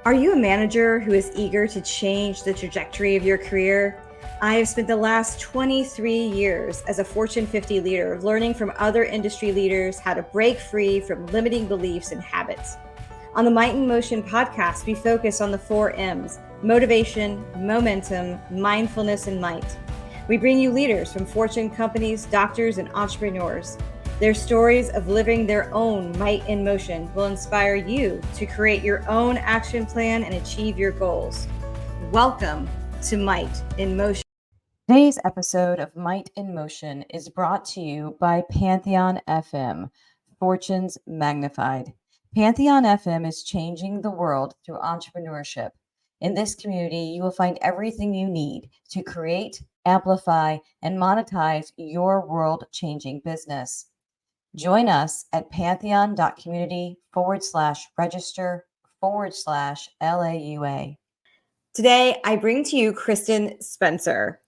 Are you a manager who is eager to change the trajectory of your career? I have spent the last 23 years as a Fortune 50 leader learning from other industry leaders how to break free from limiting beliefs and habits. On the Might in Motion podcast, we focus on the 4 M's: motivation, momentum, mindfulness, and might. We bring you leaders from Fortune companies, doctors, and entrepreneurs. Their stories of living their own might in motion will inspire you to create your own action plan and achieve your goals. Welcome to Might in Motion. Today's episode of Might in Motion is brought to you by Pantheon FM, Fortunes Magnified. Pantheon FM is changing the world through entrepreneurship. In this community, you will find everything you need to create, amplify, and monetize your world-changing business. Join us at pantheon.community/register/LAUA. Today, I bring to you Kristen Spencer.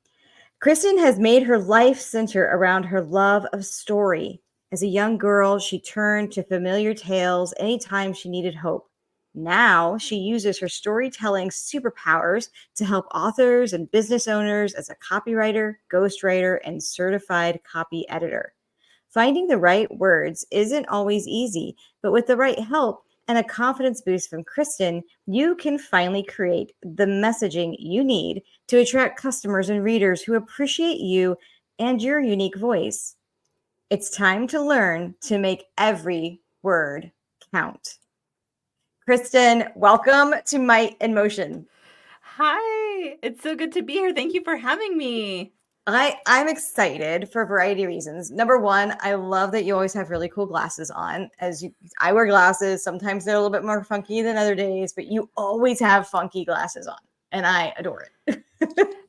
Kristen has made her life center around her love of story. As a young girl, she turned to familiar tales anytime she needed hope. Now, she uses her storytelling superpowers to help authors and business owners as a copywriter, ghostwriter, and certified copy editor. Finding the right words isn't always easy, but with the right help and a confidence boost from Kristen, you can finally create the messaging you need to attract customers and readers who appreciate you and your unique voice. It's time to learn to make every word count. Kristen, welcome to Might in Motion. Hi, it's so good to be here. Thank you for having me. I'm excited for a variety of reasons. Number one, I love that you always have really cool glasses on. I wear glasses. Sometimes they're a little bit more funky than other days, but you always have funky glasses on, and I adore it.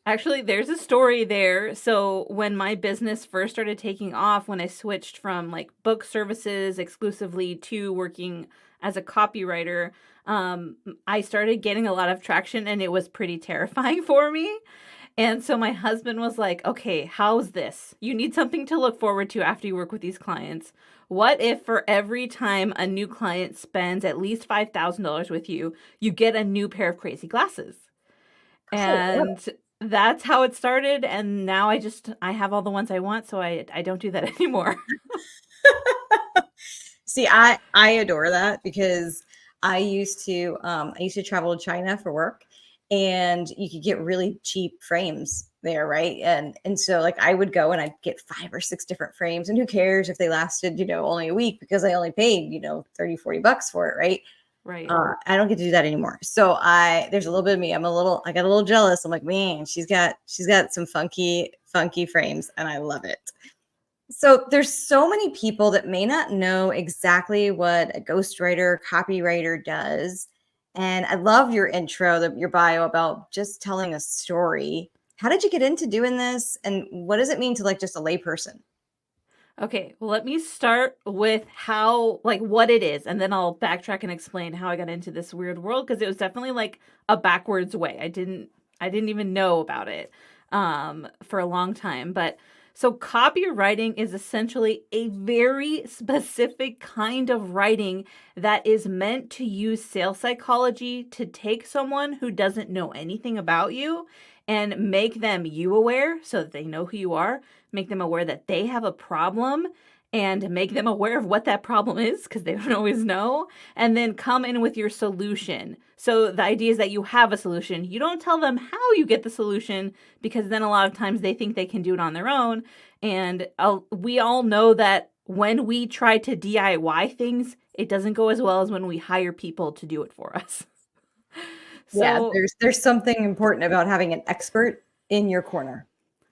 Actually, there's a story there. So when my business first started taking off, when I switched from like book services exclusively to working as a copywriter, I started getting a lot of traction, and it was pretty terrifying for me. And so my husband was like, okay, how's this? You need something to look forward to after you work with these clients. What if for every time a new client spends at least $5,000 with you, you get a new pair of crazy glasses? And that's how it started. And now I have all the ones I want, so I don't do that anymore. See, I adore that because I used to travel to China for work, and you could get really cheap frames there, right? And so like I would go and I'd get 5 or 6 different frames, and who cares if they lasted, only a week, because I only paid, $30-$40 for it, right? Right. I don't get to do that anymore. So there's a little bit of me. I got a little jealous. I'm like, man, she's got some funky frames, and I love it. So there's so many people that may not know exactly what a ghostwriter, copywriter does. And I love your intro, your bio about just telling a story. How did you get into doing this? And what does it mean to like just a layperson? Okay, well, let me start with what it is, and then I'll backtrack and explain how I got into this weird world, because it was definitely like a backwards way. I didn't even know about it for a long time. But so copywriting is essentially a very specific kind of writing that is meant to use sales psychology to take someone who doesn't know anything about you and make them you aware so that they know who you are, make them aware that they have a problem, and make them aware of what that problem is, because they don't always know, and then come in with your solution. So the idea is that you have a solution. You don't tell them how you get the solution, because then a lot of times they think they can do it on their own. And we all know that when we try to DIY things, it doesn't go as well as when we hire people to do it for us. Yeah, So there's something important about having an expert in your corner.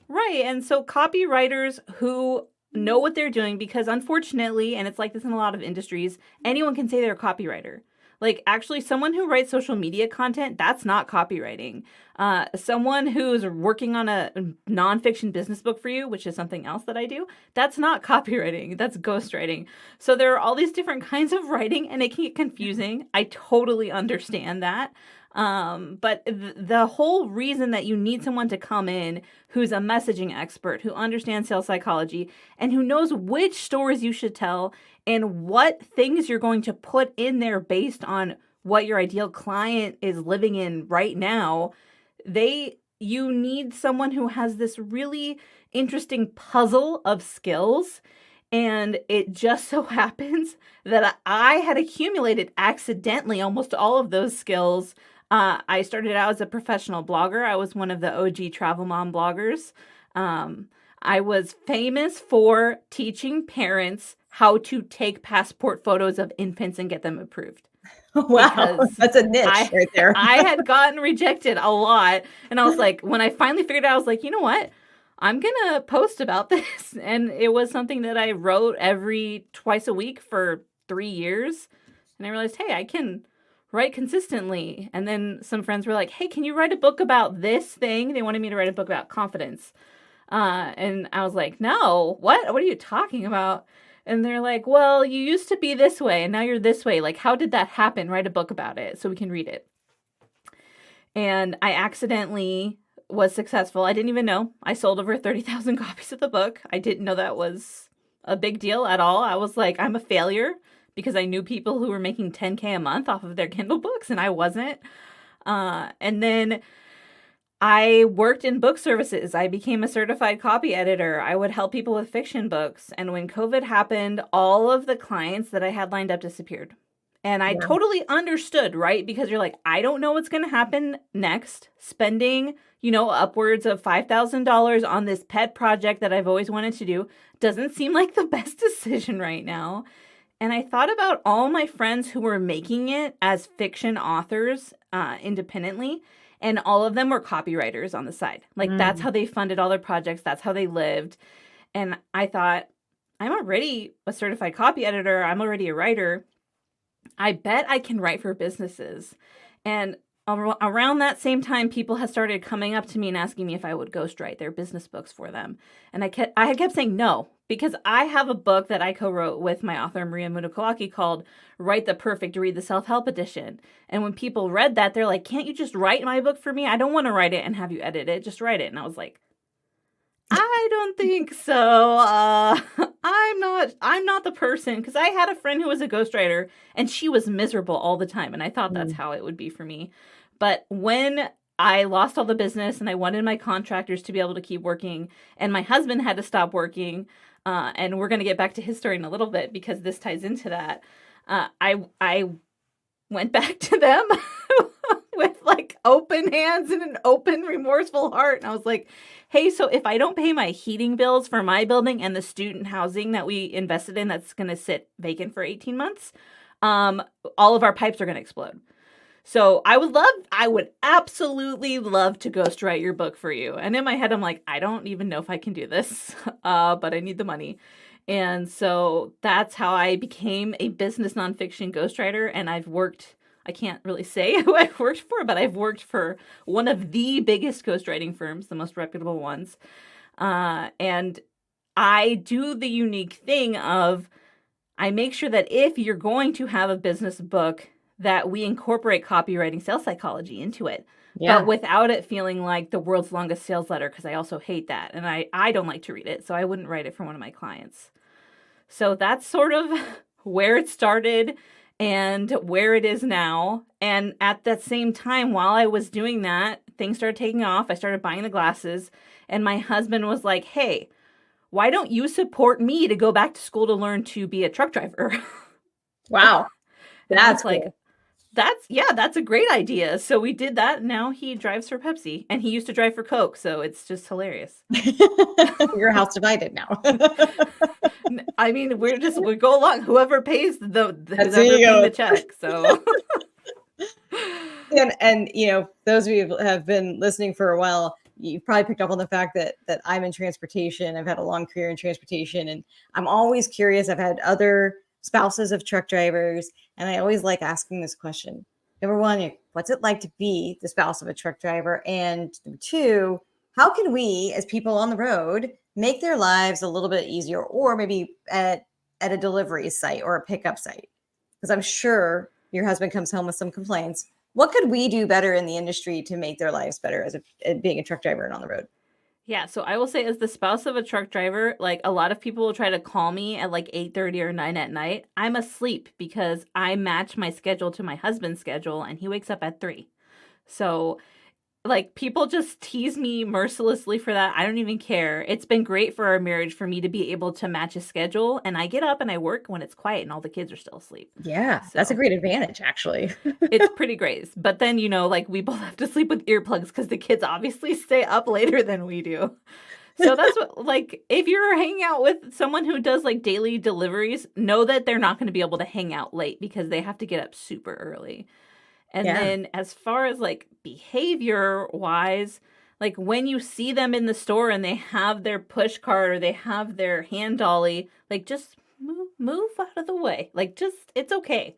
right. And so copywriters who know what they're doing, because unfortunately, and it's like this in a lot of industries, anyone can say they're a copywriter. Like, actually, someone who writes social media content, that's not copywriting. Someone who's working on a nonfiction business book for you, which is something else that I do, that's not copywriting. That's ghostwriting. So there are all these different kinds of writing, and it can get confusing. I totally understand that. But the whole reason that you need someone to come in who's a messaging expert, who understands sales psychology, and who knows which stories you should tell and what things you're going to put in there based on what your ideal client is living in right now, you need someone who has this really interesting puzzle of skills. And it just so happens that I had accumulated accidentally almost all of those skills. I started out as a professional blogger. I was one of the OG travel mom bloggers. I was famous for teaching parents how to take passport photos of infants and get them approved. Wow, that's a niche right there. I had gotten rejected a lot. And I was like, when I finally figured it out, I was like, you know what? I'm going to post about this. And it was something that I wrote twice a week for 3 years. And I realized, hey, I can write consistently. And then some friends were like, hey, can you write a book about this thing? They wanted me to write a book about confidence. And I was like, no, what are you talking about? And they're like, well, you used to be this way and now you're this way. Like, how did that happen? Write a book about it so we can read it. And I accidentally was successful. I didn't even know. I sold over 30,000 copies of the book. I didn't know that was a big deal at all. I was like, I'm a failure because I knew people who were making 10K a month off of their Kindle books and I wasn't. And then I worked in book services. I became a certified copy editor. I would help people with fiction books. And when COVID happened, all of the clients that I had lined up disappeared. And I totally understood, right? Because you're like, I don't know what's going to happen next. Spending, upwards of $5,000 on this pet project that I've always wanted to do doesn't seem like the best decision right now. And I thought about all my friends who were making it as fiction authors independently. And all of them were copywriters on the side. Like, that's how they funded all their projects. That's how they lived. And I thought, I'm already a certified copy editor. I'm already a writer. I bet I can write for businesses. And around that same time, people had started coming up to me and asking me if I would ghostwrite their business books for them. And I had kept saying no, because I have a book that I co-wrote with my author, Maria Mudokowaki, called Write the Perfect Read the Self-Help Edition. And when people read that, they're like, can't you just write my book for me? I don't want to write it and have you edit it. Just write it. And I was like, I don't think so. I'm not the person, because I had a friend who was a ghostwriter and she was miserable all the time. And I thought that's how it would be for me. But when I lost all the business and I wanted my contractors to be able to keep working and my husband had to stop working, and we're going to get back to his story in a little bit because this ties into that. I went back to them with like open hands and an open, remorseful heart. And I was like, hey, so if I don't pay my heating bills for my building and the student housing that we invested in that's going to sit vacant for 18 months, all of our pipes are going to explode. So I would absolutely love to ghostwrite your book for you. And in my head, I'm like, I don't even know if I can do this, but I need the money. And so that's how I became a business nonfiction ghostwriter. And I can't really say who I've worked for, but I've worked for one of the biggest ghostwriting firms, the most reputable ones. And I do the unique thing of, I make sure that if you're going to have a business book, that we incorporate copywriting sales psychology into it, but without it feeling like the world's longest sales letter, because I also hate that. And I don't like to read it, so I wouldn't write it for one of my clients. So that's sort of where it started and where it is now. And at that same time, while I was doing that, things started taking off. I started buying the glasses, and my husband was like, hey, why don't you support me to go back to school to learn to be a truck driver? Wow. That's like, cool. That's a great idea. So we did that. Now he drives for Pepsi, and he used to drive for Coke. So it's just hilarious. Your house divided now. I mean, we go along. Whoever pays whoever pays the check. So. And those of you who have been listening for a while, you've probably picked up on the fact that I'm in transportation. I've had a long career in transportation, and I'm always curious. I've had other spouses of truck drivers, and I always like asking this question. Number one, what's it like to be the spouse of a truck driver? And number two, how can we as people on the road make their lives a little bit easier, or maybe at a delivery site or a pickup site? Because I'm sure your husband comes home with some complaints. What could we do better in the industry to make their lives better as being a truck driver and on the road? Yeah, so I will say as the spouse of a truck driver, like a lot of people will try to call me at like 8:30 or 9 at night. I'm asleep because I match my schedule to my husband's schedule and he wakes up at 3. So like people just tease me mercilessly for that. I don't even care. It's been great for our marriage for me to be able to match a schedule, and I get up and I work when it's quiet and all the kids are still asleep. Yeah, that's a So great advantage, actually. it's pretty great. But then, like we both have to sleep with earplugs because the kids obviously stay up later than we do. So that's what, like, if you're hanging out with someone who does like daily deliveries, know that they're not going to be able to hang out late because they have to get up super early. And Yeah. then as far as like behavior wise, like when you see them in the store and they have their push cart or they have their hand dolly, like just move out of the way. Like just it's okay.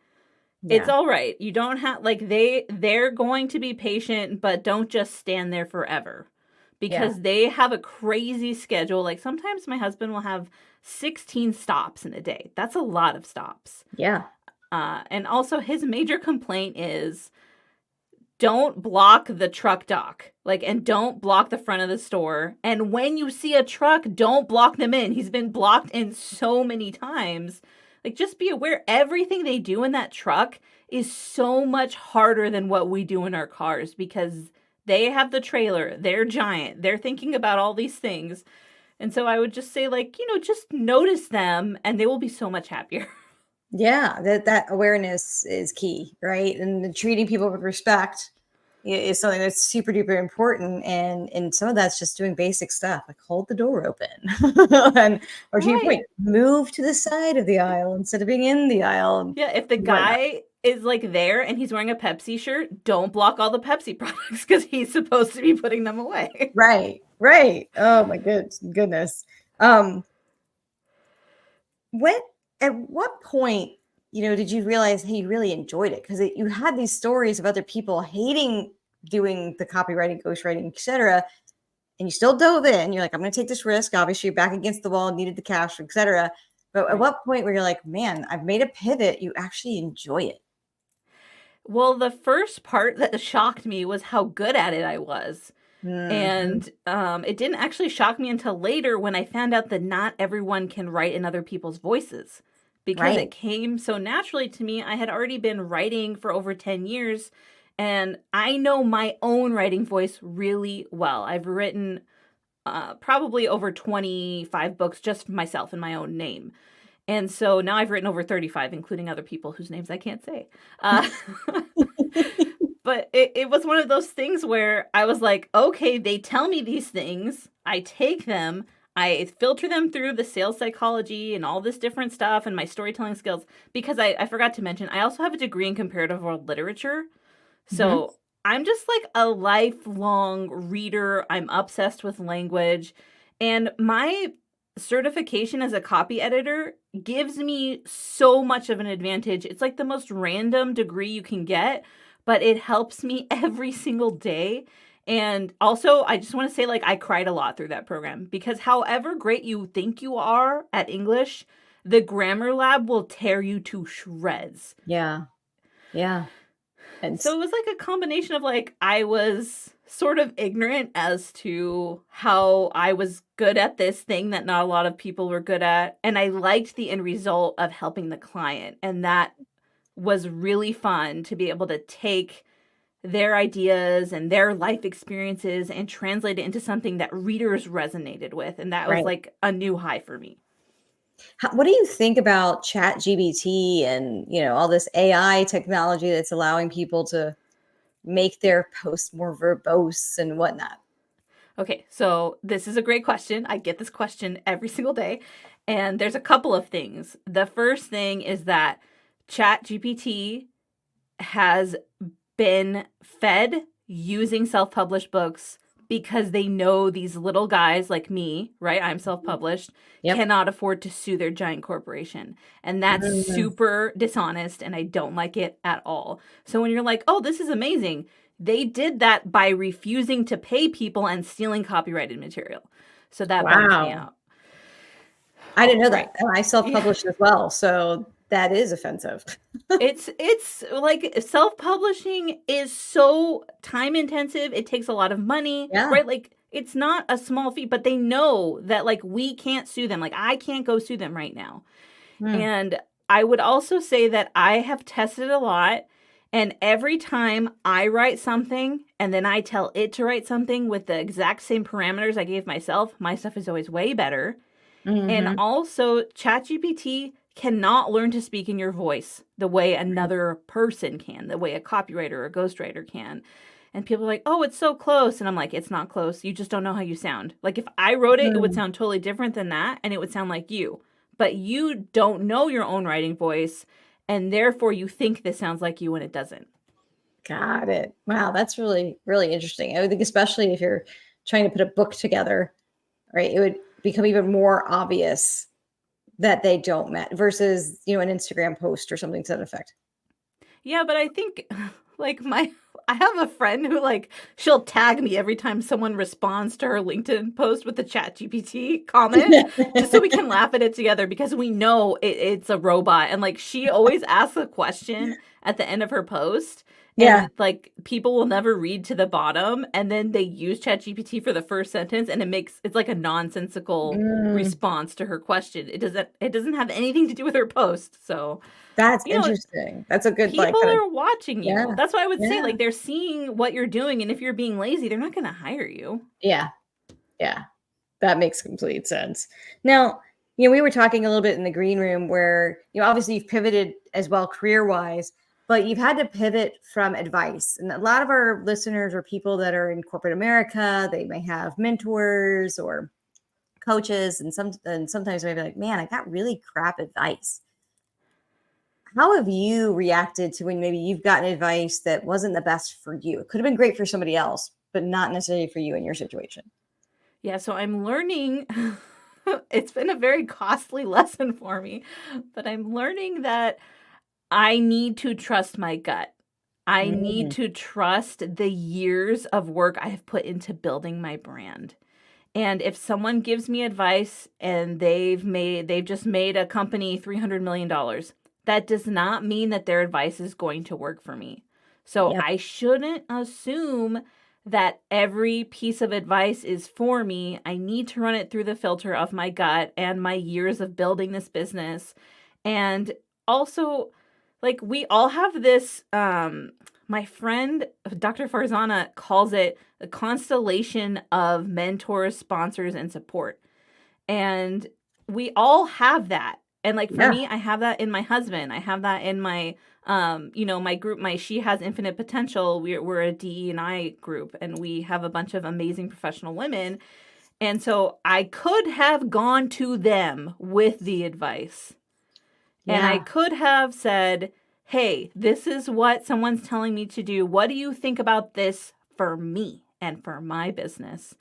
It's Yeah. all right. You don't have like they're going to be patient, but don't just stand there forever. Yeah. Because they have a crazy schedule. Like sometimes my husband will have 16 stops in a day. That's a lot of stops. Yeah. And also his major complaint is don't block the truck dock. Like, and don't block the front of the store. And when you see a truck, don't block them in. He's been blocked in so many times. Like, just be aware everything they do in that truck is so much harder than what we do in our cars because they have the trailer. They're giant. They're thinking about all these things. And so I would just say, like, just notice them and they will be so much happier. Yeah, that awareness is key, right? And treating people with respect is something that's super duper important. And some of that's just doing basic stuff like hold the door open, and or to your Right. point, move to the side of the aisle instead of being in the aisle and Yeah, if the whatnot. guy is like there and he's wearing a Pepsi shirt, don't block all the Pepsi products because he's supposed to be putting them away. Right, right. Oh my goodness. Um, What at what point, did you realize, hey, you really enjoyed it? Because you had these stories of other people hating doing the copywriting, ghostwriting, etc., and you still dove in. You're like, I'm going to take this risk. Obviously, you're back against the wall, needed the cash, etc. But at Right. what point where you're like, man, I've made a pivot, you actually enjoy it? Well, the first part that shocked me was how good at it I was. Hmm. And it didn't actually shock me until later when I found out that not everyone can write in other people's voices. Because Right. it came so naturally to me, I had already been writing for over 10 years, and I know my own writing voice really well. I've written probably over 25 books just myself in my own name. And so now I've written over 35, including other people whose names I can't say. Uh, but it was one of those things where I was like, okay, they tell me these things. I take them. I filter them through the sales psychology and all this different stuff and my storytelling skills. Because I forgot to mention, I also have a degree in comparative world literature. Hmm. So I'm just like a lifelong reader. I'm obsessed with language. And my certification as a copy editor gives me so much of an advantage. It's like the most random degree you can get, but it helps me every single day. And also, I just want to say, like, I cried a lot through that program because however great you think you are at English, the grammar lab will tear you to shreds. Yeah. Yeah. And So it was like a combination of like I was sort of ignorant as to how I was good at this thing that not a lot of people were good at, and I liked the end result of helping the client, and that was really fun to be able to take their ideas and their life experiences and translate it into something that readers resonated with, and that was right. like a new high for me. What do you think about chat GBT and all this AI technology that's allowing people to make their posts more verbose and whatnot? Okay, so this is a great question. I get this question every single day. And there's a couple of things. The first thing is that ChatGPT has been fed using self published books because they know these little guys like me, right? I'm self published, Yep. cannot afford to sue their giant corporation. And that's Mhm. super dishonest. And I don't like it at all. So when you're like, oh, this is amazing, they did that by refusing to pay people and stealing copyrighted material. So that bums me Wow. out. I didn't know that. Right. And I Yeah. self-published as well, so that is offensive. It's like self-publishing is so time intensive. It takes a lot of money, Yeah. right? Like it's not a small fee, but they know that like we can't sue them. Like I can't go sue them right now. Hmm. And I would also say that I have tested a lot. And every time I write something and then I tell it to write something with the exact same parameters I gave myself, my stuff is always way better. And Mm-hmm. also, ChatGPT cannot learn to speak in your voice the way another person can, the way a copywriter or a ghostwriter can. And people are like, oh, it's so close. And I'm like, it's not close. You just don't know how you sound. Like, if I wrote it, it would sound totally different than that, and it would sound like you. But you don't know your own writing voice, and therefore you think this sounds like you when it doesn't. Got it. Wow, that's really, really interesting. I would think, especially if you're trying to put a book together, right, it would become even more obvious that they don't match versus, an Instagram post or something to that effect. Yeah, but I think like I have a friend who like she'll tag me every time someone responds to her LinkedIn post with the Chat GPT comment, just so we can laugh at it together because we know it's a robot. And like she always asks a question at the end of her post, Yeah. and like people will never read to the bottom, and then they use Chat GPT for the first sentence, and it's like a nonsensical Mm, response to her question. It doesn't have anything to do with her post. So, that's you know, interesting. That's a good, like, people kind of, are watching yeah, you. That's why I would say, yeah, like, they're seeing what you're doing, and if you're being lazy, they're not going to hire you. yeah, yeah. That makes complete sense. Now, we were talking a little bit in the green room where, obviously you've pivoted as well career wise, but you've had to pivot from advice. And a lot of our listeners are people that are in corporate America. They may have mentors or coaches, and sometimes maybe like, man, I got really crap advice. How have you reacted to when maybe you've gotten advice that wasn't the best for you? It could have been great for somebody else, but not necessarily for you in your situation. Yeah, so I'm learning. It's been a very costly lesson for me, but I'm learning that I need to trust my gut. I need Mm, to trust the years of work I have put into building my brand. And if someone gives me advice and they've just made a company $300 million, that does not mean that their advice is going to work for me. So yep. I shouldn't assume that every piece of advice is for me. I need to run it through the filter of my gut and my years of building this business. And also, like, we all have this my friend Dr. Farzana calls it a constellation of mentors, sponsors, and support. And we all have that. And like for Yeah. me, I have that in my husband. I have that in my my group, my She Has Infinite Potential. We're a DE&I group, and we have a bunch of amazing professional women. And so I could have gone to them with the advice. And I Yeah. could have said, hey, this is what someone's telling me to do. What do you think about this for me and for my business?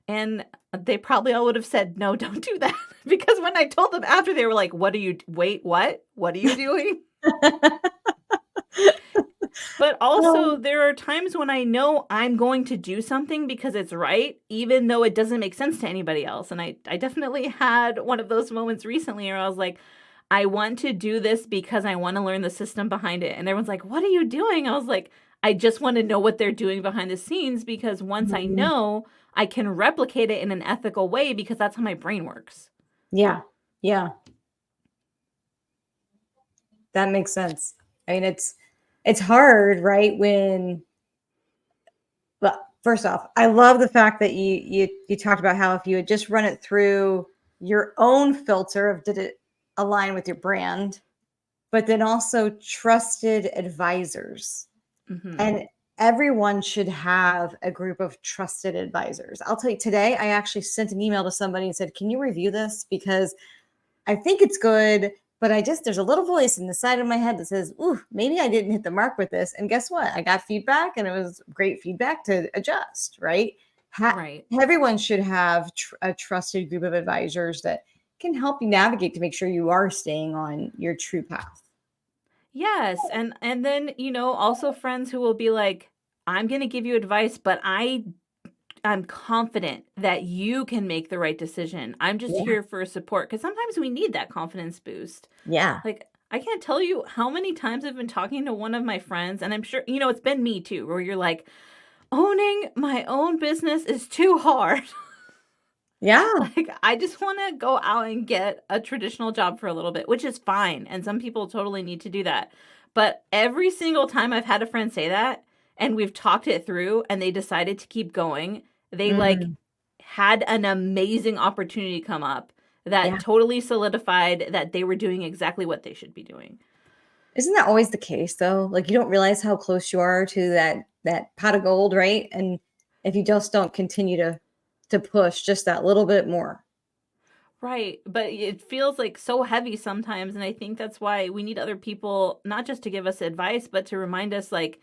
And they probably all would have said, no, don't do that. Because when I told them after, they were like, wait, what? What are you doing? But also, Oh, there are times when I know I'm going to do something because it's right, even though it doesn't make sense to anybody else. And I definitely had one of those moments recently where I was like, I want to do this because I want to learn the system behind it. And everyone's like, what are you doing? I was like, I just want to know what they're doing behind the scenes because once I mhm. know, I can replicate it in an ethical way because that's how my brain works. Yeah. Yeah. That makes sense. I mean, it's hard, right? Well, first off, I love the fact that you talked about how if you had just run it through your own filter of did it align with your brand, but then also trusted advisors. Hmm. And everyone should have a group of trusted advisors. I'll tell you, today I actually sent an email to somebody and said, "Can you review this? Because I think it's good, but there's a little voice in the side of my head that says, ooh, maybe I didn't hit the mark with this." And guess what? I got feedback, and it was great feedback to adjust, right? Right. Everyone should have a trusted group of advisors that can help you navigate to make sure you are staying on your true path. Yes, and then, also friends who will be like, I'm going to give you advice, but I'm confident that you can make the right decision. I'm just Yeah. here for support because sometimes we need that confidence boost. Yeah. Like, I can't tell you how many times I've been talking to one of my friends, and I'm sure, it's been me too, where you're like, owning my own business is too hard. Yeah. Like, I just want to go out and get a traditional job for a little bit, which is fine. And some people totally need to do that. But every single time I've had a friend say that and we've talked it through and they decided to keep going, they like Mm, had an amazing opportunity come up that yeah. totally solidified that they were doing exactly what they should be doing. Isn't that always the case though? Like you don't realize how close you are to that pot of gold, right? And if you just don't continue to push just that little bit more. Right, but it feels like so heavy sometimes, and I think that's why we need other people not just to give us advice, but to remind us like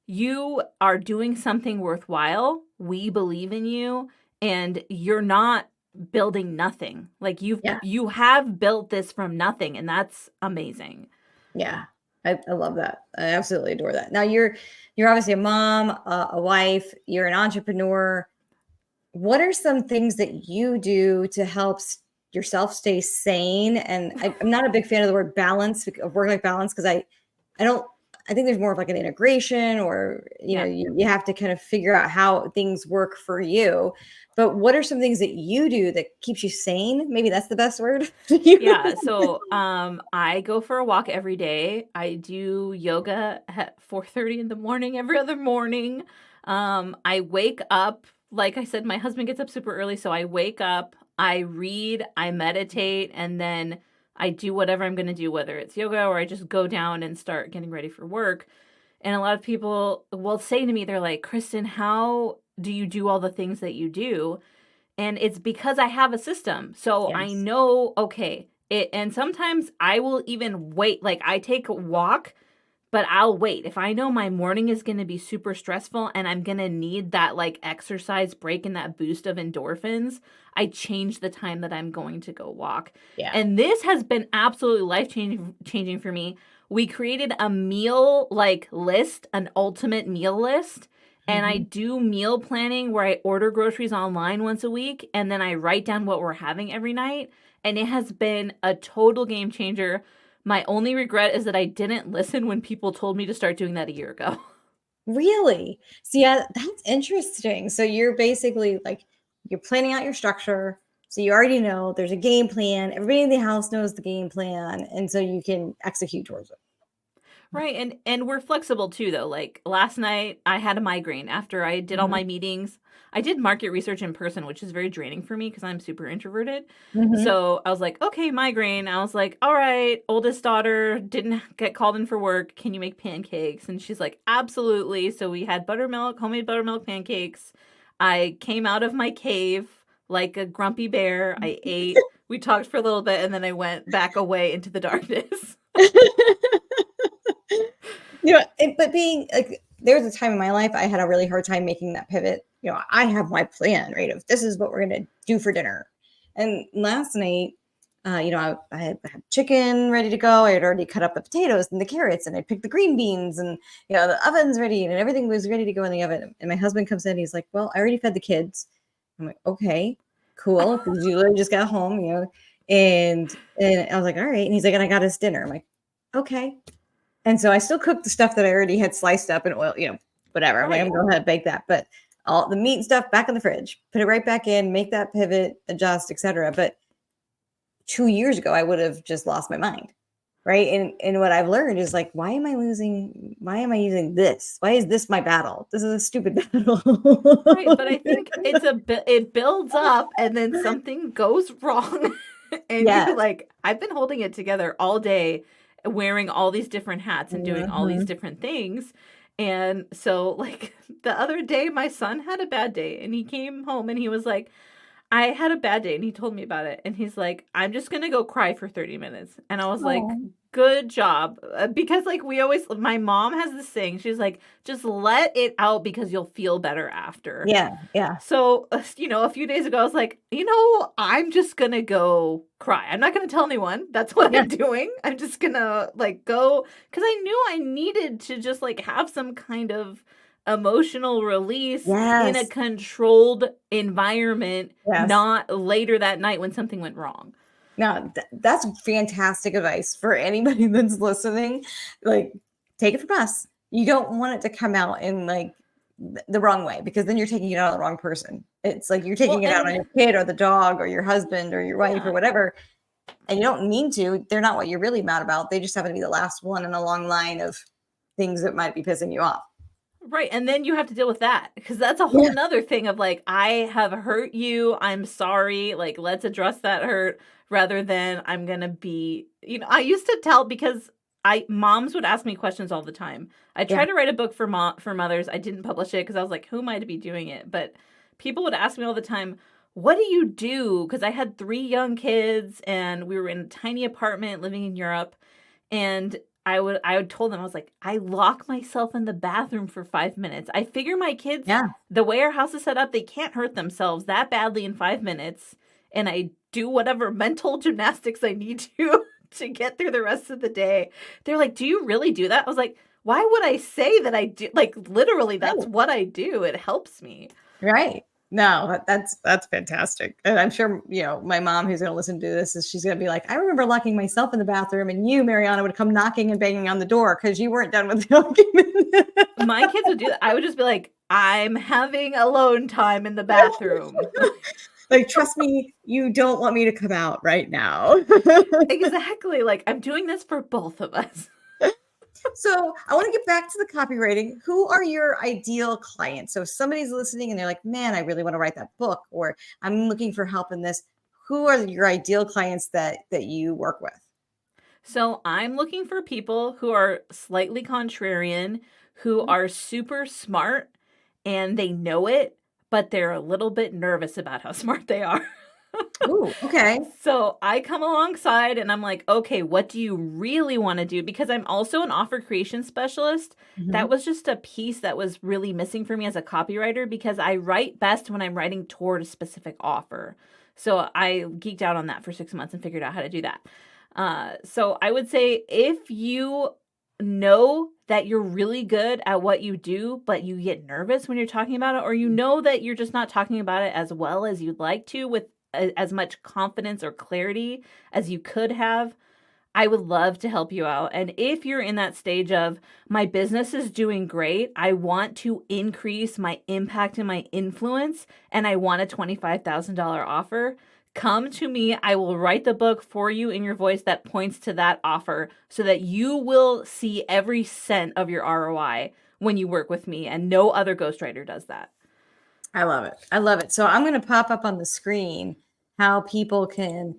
you are doing something worthwhile. We believe in you, and you're not building nothing. Like Yeah. you have built this from nothing, and that's amazing. Yeah. I love that. I absolutely adore that. Now you're obviously a mom, a wife, you're an entrepreneur. What are some things that you do to help yourself stay sane? And I'm not a big fan of the word balance, of work-life balance, because I don't, I think there's more of like an integration or, Yeah. you have to kind of figure out how things work for you. But what are some things that you do that keeps you sane? Maybe that's the best word. Yeah, so I go for a walk every day. I do yoga at 4:30 in the morning every other morning. I wake up, like I said, my husband gets up super early, so I wake up, I read, I meditate, and then I do whatever I'm going to do, whether it's yoga or I just go down and start getting ready for work. And a lot of people will say to me, they're like, Kristen, how do you do all the things that you do? And it's because I have a system. So I Yes. know, okay, and sometimes I will even wait. Like I take a walk, but I'll wait. If I know my morning is going to be super stressful and I'm going to need that like exercise break and that boost of endorphins, I change the time that I'm going to go walk. Yeah. And this has been absolutely life changing for me. We created a meal like list, an ultimate meal list. And I Mhm. do meal planning where I order groceries online once a week and then I write down what we're having every night. And it has been a total game changer. My only regret is that I didn't listen when people told me to start doing that a year ago. Really? See, yeah, that's interesting. So you're basically like you're planning out your structure. So you already know there's a game plan. Everybody in the house knows the game plan, and so you can execute towards it. Right, and we're flexible too though. Like last night I had a migraine after I did all Mhm. my meetings. I did market research in person, which is very draining for me because I'm super introverted. Mhm. So I was like, okay, migraine. I was like, all right, oldest daughter didn't get called in for work. Can you make pancakes? And she's like, absolutely. So we had buttermilk, homemade buttermilk pancakes. I came out of my cave like a grumpy bear. I ate. We talked for a little bit and then I went back away into the darkness. But being like, there was a time in my life I had a really hard time making that pivot. I have my plan, right? Of this is what we're gonna do for dinner. And last night, I had chicken ready to go. I had already cut up the potatoes and the carrots, and I picked the green beans, and the oven's ready, and everything was ready to go in the oven. And my husband comes in, he's like, "Well, I already fed the kids." I'm like, "Okay, cool," because you literally just got home, and I was like, "All right," and he's like, "And I got us dinner." I'm like, "Okay." And so I still cooked the stuff that I already had sliced up in oil, whatever. I'm like, I'm Right. gonna go ahead and bake that. But all the meat and stuff back in the fridge, put it right back in, make that pivot, adjust, etc. But 2 years ago, I would have just lost my mind. Right. And what I've learned is like, why am I losing? Why am I using this? Why is this my battle? This is a stupid battle. Right, but I think it builds up and then something goes wrong and you're Yes. like, I've been holding it together all day, wearing all these different hats and doing all these Mhm. different things. And so like the other day my son had a bad day and he came home and he was like, I had a bad day and he told me about it and he's like, I'm just going to go cry for 30 minutes. And I was like, Oh, good job. Because like we always, my mom has this saying, she's like, just let it out because you'll feel better after. yeah, yeah, So, a few days ago, I was like, I'm just gonna go cry. I'm not gonna tell anyone. That's what yeah, I'm doing. I'm just gonna like go because I knew I needed to just like have some kind of emotional release in a yes, controlled environment, yes. not later that night when something went wrong. Now, that's fantastic advice for anybody that's listening. Like, take it from us. You don't want it to come out in like the wrong way, because then you're taking it out on the wrong person. It's like you're taking Well, it out on and your kid or the dog or your husband or your wife or yeah, whatever. And you don't mean to. They're not what you're really mad about. They just happen to be the last one in a long line of things that might be pissing you off. right. And then you have to deal with that because that's a Yeah. whole nother thing of like, I have hurt you. I'm sorry. Like, let's address that hurt rather than I'm going to be, I used to tell because moms would ask me questions all the time. I tried Yeah. to write a book for mothers. I didn't publish it because I was like, who am I to be doing it? But people would ask me all the time, what do you do? Because I had 3 young kids and we were in a tiny apartment living in Europe. And I would told them, I was like, I lock myself in the bathroom for 5 minutes. I figure my kids, Yeah. the way our house is set up, they can't hurt themselves that badly in 5 minutes. And I do whatever mental gymnastics I need to get through the rest of the day. They're like, do you really do that? I was like, why would I say that I do? Like, literally, that's Right. what I do. It helps me. Right. No, that's fantastic. And I'm sure, my mom who's going to listen to this she's going to be like, I remember locking myself in the bathroom and you, Mariana, would come knocking and banging on the door because you weren't done with the argument. My kids would do that. I would just be like, I'm having alone time in the bathroom. Like, trust me, you don't want me to come out right now. Exactly. Like, I'm doing this for both of us. So I want to get back to the copywriting. Who are your ideal clients? So if somebody's listening and they're like, man, I really want to write that book, or I'm looking for help in this. Who are your ideal clients that you work with? So I'm looking for people who are slightly contrarian, who are super smart and they know it, but they're a little bit nervous about how smart they are. Ooh, okay. So I come alongside and I'm like, okay, what do you really want to do? Because I'm also an offer creation specialist. That Mhm. was just a piece that was really missing for me as a copywriter because I write best when I'm writing toward a specific offer. So I geeked out on that for 6 months and figured out how to do that. So I would say if you know that you're really good at what you do, but you get nervous when you're talking about it, or you know that you're just not talking about it as well as you'd like to with as much confidence or clarity as you could have, I would love to help you out. And if you're in that stage of my business is doing great, I want to increase my impact and my influence, and I want a $25,000 offer, come to me. I will write the book for you in your voice that points to that offer so that you will see every cent of your ROI when you work with me, and no other ghostwriter does that. I love it. I love it. So I'm going to pop up on the screen how people can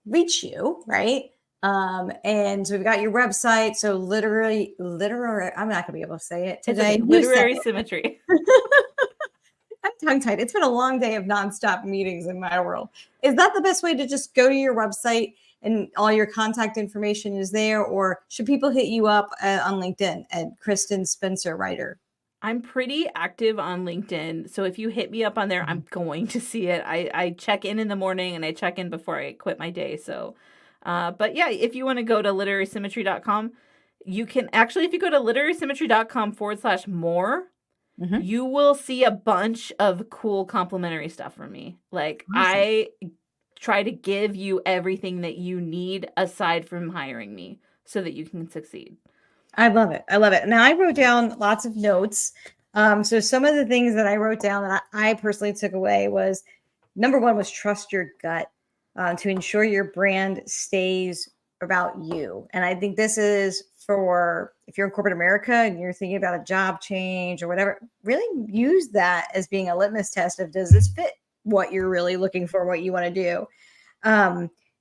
reach you, right? And so we've got your website. So literally, I'm not going to be able to say it It's today. okay. You say Literary it. symmetry. I'm tongue tied. It's been a long day of nonstop meetings in my world. Is that the best way to just go to your website and all your contact information is there? Or should people hit you up on LinkedIn at Kristinspencerwriter? I'm pretty active on LinkedIn. So if you hit me up on there, I'm going to see it. I check in the morning and I check in before I quit my day. So, but yeah, if you want to go to literarysymmetry.com, you can actually, if you go to literarysymmetry.com/more, Mm-hmm. you will see a bunch of cool complimentary stuff from me. Like Awesome. I try to give you everything that you need aside from hiring me so that you can succeed. I love it. I love it. Now I wrote down lots of notes. So some of the things that I wrote down that I personally took away was number one was trust your gut to ensure your brand stays about you. And I think this is for if you're in corporate America and you're thinking about a job change or whatever, really use that as being a litmus test of does this fit what you're really looking for, what you want to do.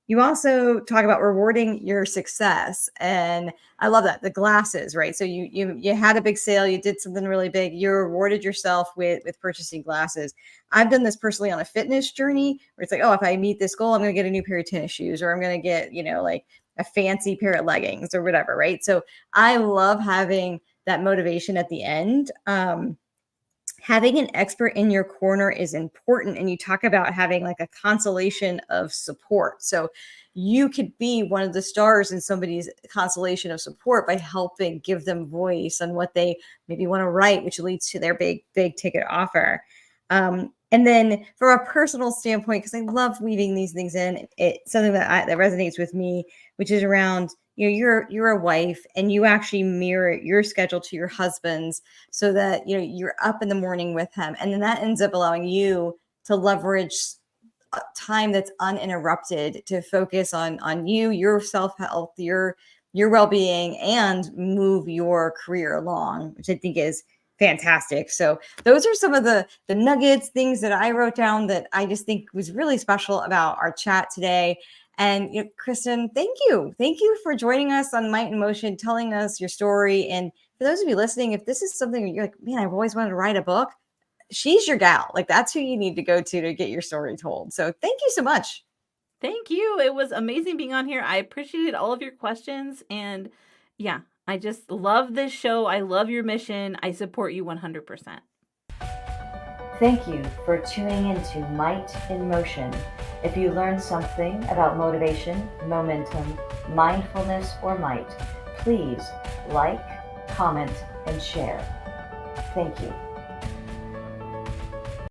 You also talk about rewarding your success, and I love that, the glasses, right? So you had a big sale, you did something really big, you rewarded yourself with purchasing glasses. I've done this personally on a fitness journey where it's like, oh, if I meet this goal, I'm going to get a new pair of tennis shoes, or I'm going to get like a fancy pair of leggings or whatever, right? So I love having that motivation at the end. Having an expert in your corner is important. And you talk about having like a constellation of support. So you could be one of the stars in somebody's constellation of support by helping give them voice on what they maybe want to write, which leads to their big ticket offer. And then from a personal standpoint, because I love weaving these things in, it's something that resonates with me, which is around you're a wife and you actually mirror your schedule to your husband's, so that you're up in the morning with him, and then that ends up allowing you to leverage time that's uninterrupted to focus on you, your self-health, your well-being, and move your career along, which I think is fantastic. So those are some of the nuggets, things that I wrote down that I just think was really special about our chat today. And Kristen, thank you for joining us on Might in Motion, telling us your story. And for those of you listening, if this is something you're like, man, I've always wanted to write a book, she's your gal. Like, that's who you need to go to get your story told. So thank you so much. Thank you. It was amazing being on here. I appreciated all of your questions. And yeah, I just love this show. I love your mission. I support you 100%. Thank you for tuning into Might in Motion. If you learned something about motivation, momentum, mindfulness, or might, please like, comment, and share. Thank you.